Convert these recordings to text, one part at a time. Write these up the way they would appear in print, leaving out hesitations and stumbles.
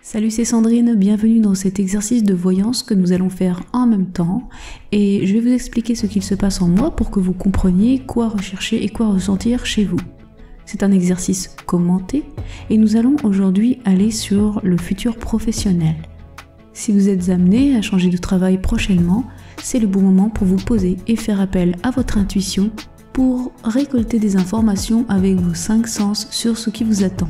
Salut, c'est Sandrine, bienvenue dans cet exercice de voyance que nous allons faire en même temps et je vais vous expliquer ce qu'il se passe en moi pour que vous compreniez quoi rechercher et quoi ressentir chez vous. C'est un exercice commenté et nous allons aujourd'hui aller sur le futur professionnel. Si vous êtes amené à changer de travail prochainement, c'est le bon moment pour vous poser et faire appel à votre intuition pour récolter des informations avec vos 5 sens sur ce qui vous attend.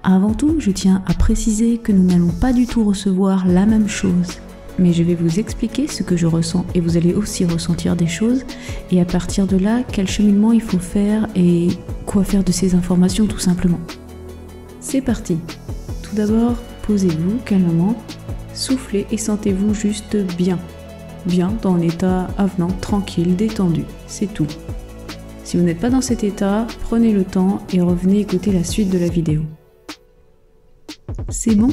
Avant tout, je tiens à préciser que nous n'allons pas du tout recevoir la même chose, mais je vais vous expliquer ce que je ressens et vous allez aussi ressentir des choses et à partir de là, quel cheminement il faut faire et quoi faire de ces informations tout simplement. C'est parti. Tout d'abord, posez-vous calmement, soufflez et sentez-vous juste bien. Bien dans l'état avenant, tranquille, détendu, c'est tout. Si vous n'êtes pas dans cet état, prenez le temps et revenez écouter la suite de la vidéo. C'est bon?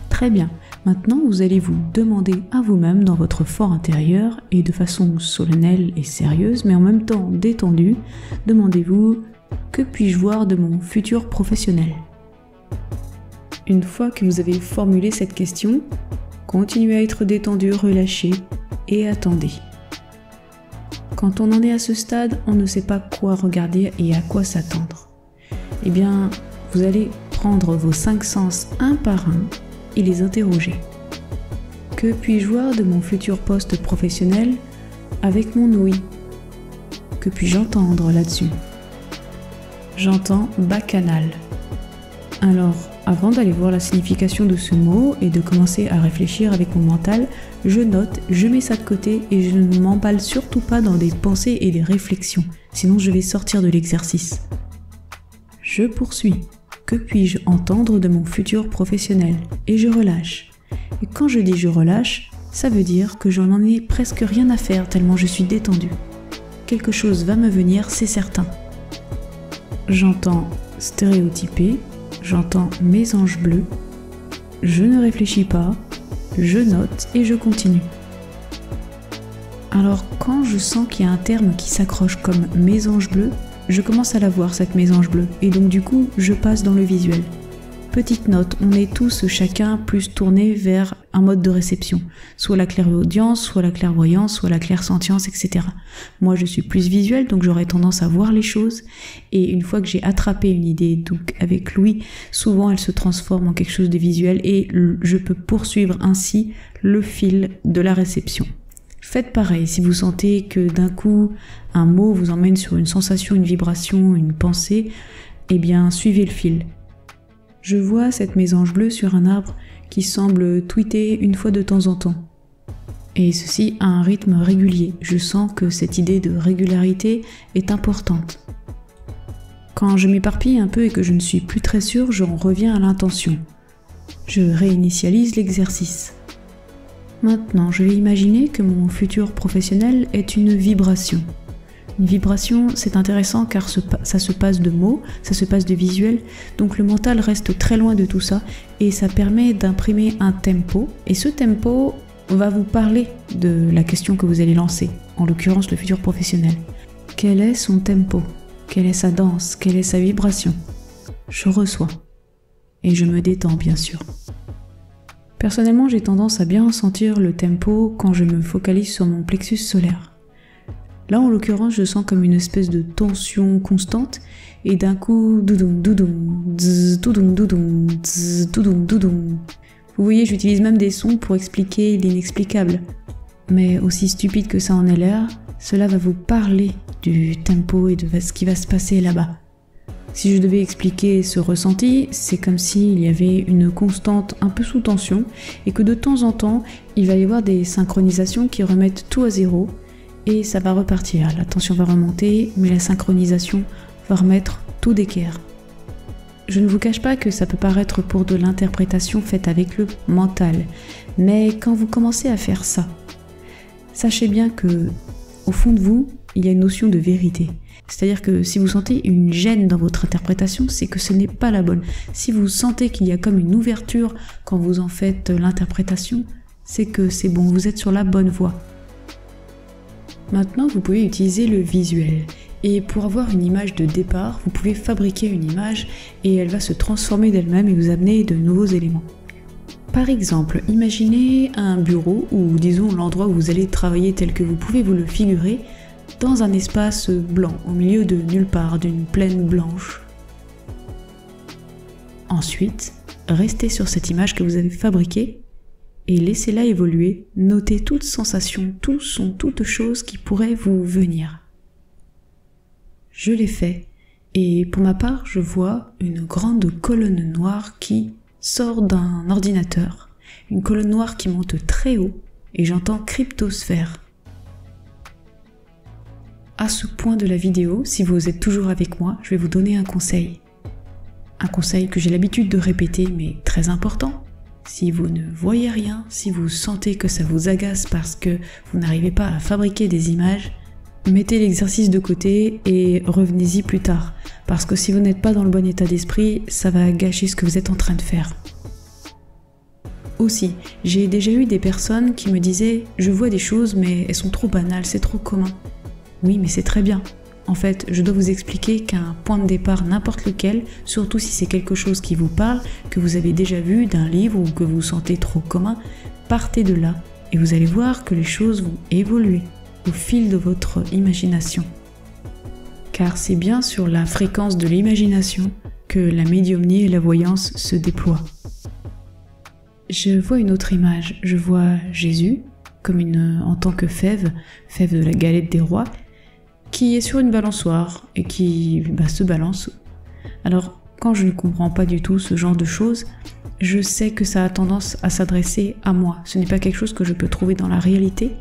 Très bien. Maintenant, vous allez vous demander à vous-même dans votre fort intérieur et de façon solennelle et sérieuse, mais en même temps détendue, demandez-vous « Que puis-je voir de mon futur professionnel ?» Une fois que vous avez formulé cette question, continuez à être détendu, relâché et attendez. Quand on en est à ce stade, on ne sait pas quoi regarder et à quoi s'attendre. Eh bien, vous allez prendre vos 5 sens un par un et les interroger. Que puis-je voir de mon futur poste professionnel avec mon ouïe? Que puis-je entendre là-dessus? J'entends bacchanal. Alors, avant d'aller voir la signification de ce mot et de commencer à réfléchir avec mon mental, je note, je mets ça de côté et je ne m'emballe surtout pas dans des pensées et des réflexions, sinon je vais sortir de l'exercice. Je poursuis. Que puis-je entendre de mon futur professionnel? Et je relâche. Et quand je dis je relâche, ça veut dire que j'en ai presque rien à faire tellement je suis détendue. Quelque chose va me venir, c'est certain. J'entends stéréotypé, j'entends mes anges bleus, je ne réfléchis pas, je note et je continue. Alors quand je sens qu'il y a un terme qui s'accroche comme mésange bleu, je commence à la voir cette mésange bleue et donc du coup je passe dans le visuel. Petite note, on est tous chacun plus tournés vers un mode de réception, soit la clairaudience, soit la clairvoyance, soit la clairsentience, etc. Moi je suis plus visuelle donc j'aurais tendance à voir les choses et une fois que j'ai attrapé une idée, donc avec Louis, souvent elle se transforme en quelque chose de visuel et je peux poursuivre ainsi le fil de la réception. Faites pareil, si vous sentez que d'un coup, un mot vous emmène sur une sensation, une vibration, une pensée, eh bien, suivez le fil. Je vois cette mésange bleue sur un arbre qui semble tweeter une fois de temps en temps. Et ceci à un rythme régulier. Je sens que cette idée de régularité est importante. Quand je m'éparpille un peu et que je ne suis plus très sûre, j'en reviens à l'intention. Je réinitialise l'exercice. Maintenant, je vais imaginer que mon futur professionnel est une vibration. Une vibration, c'est intéressant car ça se passe de mots, ça se passe de visuels, donc le mental reste très loin de tout ça et ça permet d'imprimer un tempo. Et ce tempo va vous parler de la question que vous allez lancer, en l'occurrence le futur professionnel. Quel est son tempo? Quelle est sa danse? Quelle est sa vibration? Je reçois. Et je me détends bien sûr. Personnellement, j'ai tendance à bien ressentir le tempo quand je me focalise sur mon plexus solaire. Là, en l'occurrence, je sens comme une espèce de tension constante et d'un coup, doudoum, doudoum, zzz, doudoum, doudoum, zzz, doudoum, doudoum. Vous voyez, j'utilise même des sons pour expliquer l'inexplicable. Mais aussi stupide que ça en ait l'air, cela va vous parler du tempo et de ce qui va se passer là-bas. Si je devais expliquer ce ressenti, c'est comme s'il y avait une constante un peu sous tension et que de temps en temps, il va y avoir des synchronisations qui remettent tout à zéro et ça va repartir. La tension va remonter, mais la synchronisation va remettre tout d'équerre. Je ne vous cache pas que ça peut paraître pour de l'interprétation faite avec le mental, mais quand vous commencez à faire ça, sachez bien que, au fond de vous, il y a une notion de vérité. C'est-à-dire que si vous sentez une gêne dans votre interprétation, c'est que ce n'est pas la bonne. Si vous sentez qu'il y a comme une ouverture quand vous en faites l'interprétation, c'est que c'est bon, vous êtes sur la bonne voie. Maintenant, vous pouvez utiliser le visuel. Et pour avoir une image de départ, vous pouvez fabriquer une image et elle va se transformer d'elle-même et vous amener de nouveaux éléments. Par exemple, imaginez un bureau ou disons l'endroit où vous allez travailler tel que vous pouvez vous le figurer dans un espace blanc au milieu de nulle part, d'une plaine blanche. Ensuite, restez sur cette image que vous avez fabriquée et laissez-la évoluer, notez toute sensation, tout son, toute chose qui pourrait vous venir. Je l'ai fait et pour ma part, je vois une grande colonne noire qui sort d'un ordinateur, une colonne noire qui monte très haut et j'entends cryptosphère. À ce point de la vidéo, si vous êtes toujours avec moi, je vais vous donner un conseil. Un conseil que j'ai l'habitude de répéter, mais très important. Si vous ne voyez rien, si vous sentez que ça vous agace parce que vous n'arrivez pas à fabriquer des images, mettez l'exercice de côté et revenez-y plus tard. Parce que si vous n'êtes pas dans le bon état d'esprit, ça va gâcher ce que vous êtes en train de faire. Aussi, j'ai déjà eu des personnes qui me disaient « Je vois des choses, mais elles sont trop banales, c'est trop commun. » Oui, mais c'est très bien. En fait, je dois vous expliquer qu'un point de départ n'importe lequel, surtout si c'est quelque chose qui vous parle, que vous avez déjà vu d'un livre ou que vous sentez trop commun, partez de là et vous allez voir que les choses vont évoluer au fil de votre imagination. Car c'est bien sur la fréquence de l'imagination que la médiumnie et la voyance se déploient. Je vois une autre image, je vois Jésus, comme en tant que fève de la galette des rois, qui est sur une balançoire et qui se balance. Alors, quand je ne comprends pas du tout ce genre de choses, je sais que ça a tendance à s'adresser à moi. Ce n'est pas quelque chose que je peux trouver dans la réalité.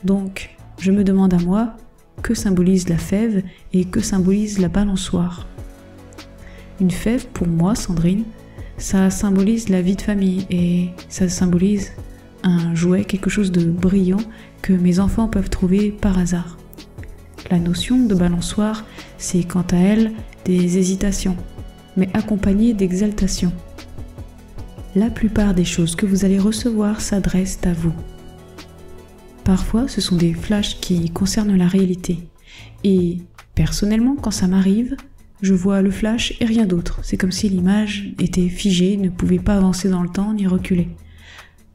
Donc, je me demande à moi, que symbolise la fève et que symbolise la balançoire? Une fève, pour moi, Sandrine, ça symbolise la vie de famille et ça symbolise un jouet, quelque chose de brillant que mes enfants peuvent trouver par hasard. La notion de balançoire, c'est quant à elle des hésitations, mais accompagnées d'exaltation. La plupart des choses que vous allez recevoir s'adressent à vous. Parfois, ce sont des flashs qui concernent la réalité. Et personnellement, quand ça m'arrive, je vois le flash et rien d'autre. C'est comme si l'image était figée, ne pouvait pas avancer dans le temps ni reculer.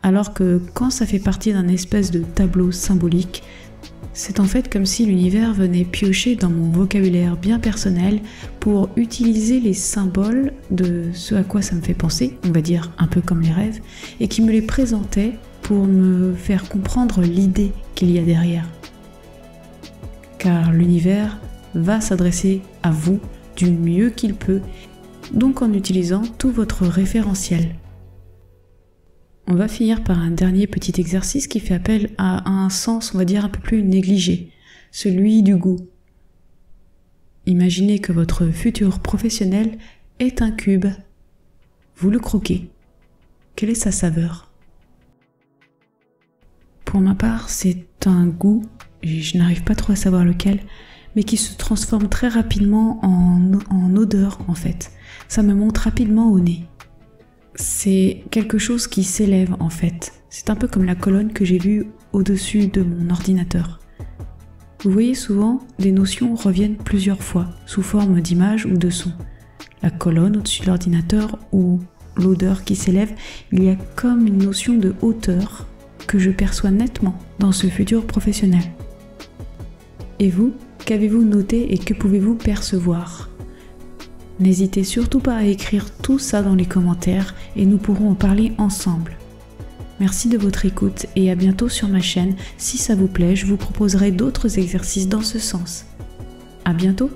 Alors que quand ça fait partie d'un espèce de tableau symbolique, c'est en fait comme si l'univers venait piocher dans mon vocabulaire bien personnel pour utiliser les symboles de ce à quoi ça me fait penser, on va dire un peu comme les rêves, et qui me les présentait pour me faire comprendre l'idée qu'il y a derrière. Car l'univers va s'adresser à vous du mieux qu'il peut, donc en utilisant tout votre référentiel. On va finir par un dernier petit exercice qui fait appel à un sens, on va dire, un peu plus négligé, celui du goût. Imaginez que votre futur professionnel est un cube. Vous le croquez. Quelle est sa saveur? Pour ma part, c'est un goût, et je n'arrive pas trop à savoir lequel, mais qui se transforme très rapidement en odeur en fait. Ça me monte rapidement au nez. C'est quelque chose qui s'élève en fait. C'est un peu comme la colonne que j'ai vue au-dessus de mon ordinateur. Vous voyez souvent, les notions reviennent plusieurs fois, sous forme d'images ou de sons. La colonne au-dessus de l'ordinateur ou l'odeur qui s'élève, il y a comme une notion de hauteur que je perçois nettement dans ce futur professionnel. Et vous, qu'avez-vous noté et que pouvez-vous percevoir ? N'hésitez surtout pas à écrire tout ça dans les commentaires et nous pourrons en parler ensemble. Merci de votre écoute et à bientôt sur ma chaîne. Si ça vous plaît, je vous proposerai d'autres exercices dans ce sens. À bientôt!